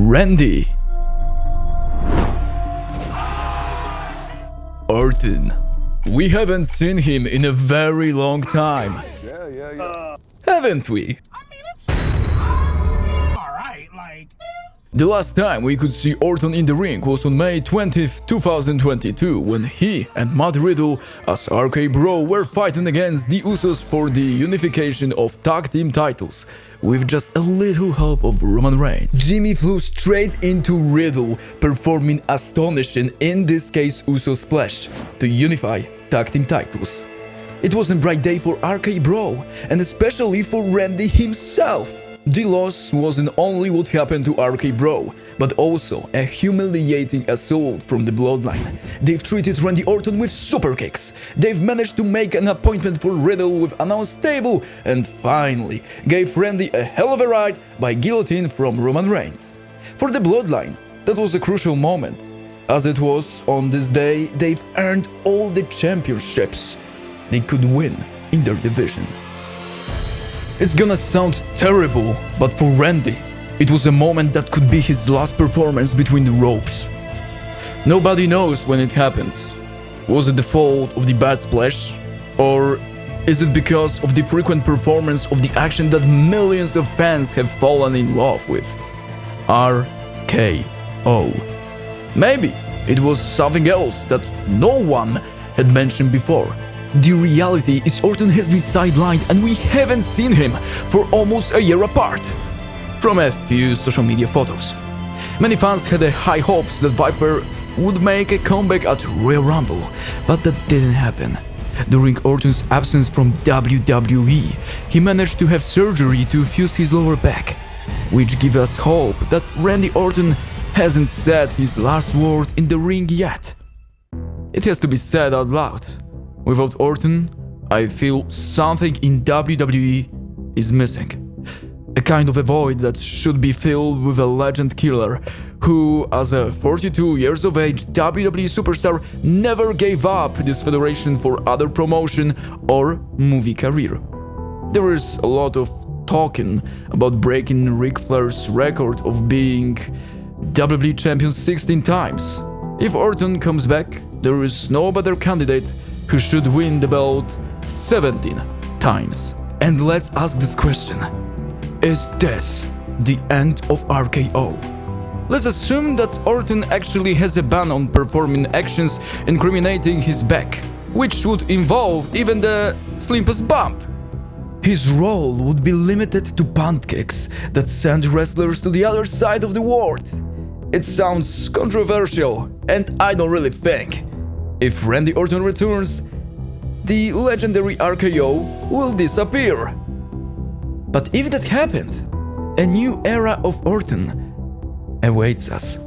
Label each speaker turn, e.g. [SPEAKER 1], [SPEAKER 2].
[SPEAKER 1] Randy Orton. We haven't seen him in a very long time. Haven't we? The last time we could see Orton in the ring was on May 20th, 2022, when he and Matt Riddle as RK-Bro were fighting against the Usos for the unification of tag team titles, with just a little help of Roman Reigns. Jimmy flew straight into Riddle, performing astonishing, in this case Uso Splash, to unify tag team titles. It was a bright day for RK-Bro, and especially for Randy himself. The loss wasn't only what happened to RK-Bro, but also a humiliating assault from the Bloodline. They've treated Randy Orton with super kicks, they've managed to make an appointment for Riddle with an unstable, and finally gave Randy a hell of a ride by guillotine from Roman Reigns. For the Bloodline, that was a crucial moment. As it was, on this day, they've earned all the championships they could win in their division. It's gonna sound terrible, but for Randy, it was a moment that could be his last performance between the ropes. Nobody knows when it happened. Was it the fault of the bad splash? Or is it because of the frequent performance of the action that millions of fans have fallen in love with? RKO. Maybe it was something else that no one had mentioned before. The reality is Orton has been sidelined and we haven't seen him for almost a year apart. From a few social media photos. Many fans had high hopes that Viper would make a comeback at Royal Rumble, but that didn't happen. During Orton's absence from WWE, he managed to have surgery to fuse his lower back, which gives us hope that Randy Orton hasn't said his last word in the ring yet. It has to be said out loud. Without Orton, I feel something in WWE is missing. A kind of a void that should be filled with a legend killer who, as a 42 years of age WWE superstar, never gave up this federation for other promotion or movie career. There is a lot of talking about breaking Ric Flair's record of being WWE champion 16 times. If Orton comes back, there is no better candidate who should win the belt 17 times. And let's ask this question. Is this the end of RKO? Let's assume that Orton actually has a ban on performing actions incriminating his back, which would involve even the slimpest bump. His role would be limited to punt kicks that send wrestlers to the other side of the world. It sounds controversial, and I don't really think. If Randy Orton returns, the legendary RKO will disappear. But if that happens, a new era of Orton awaits us.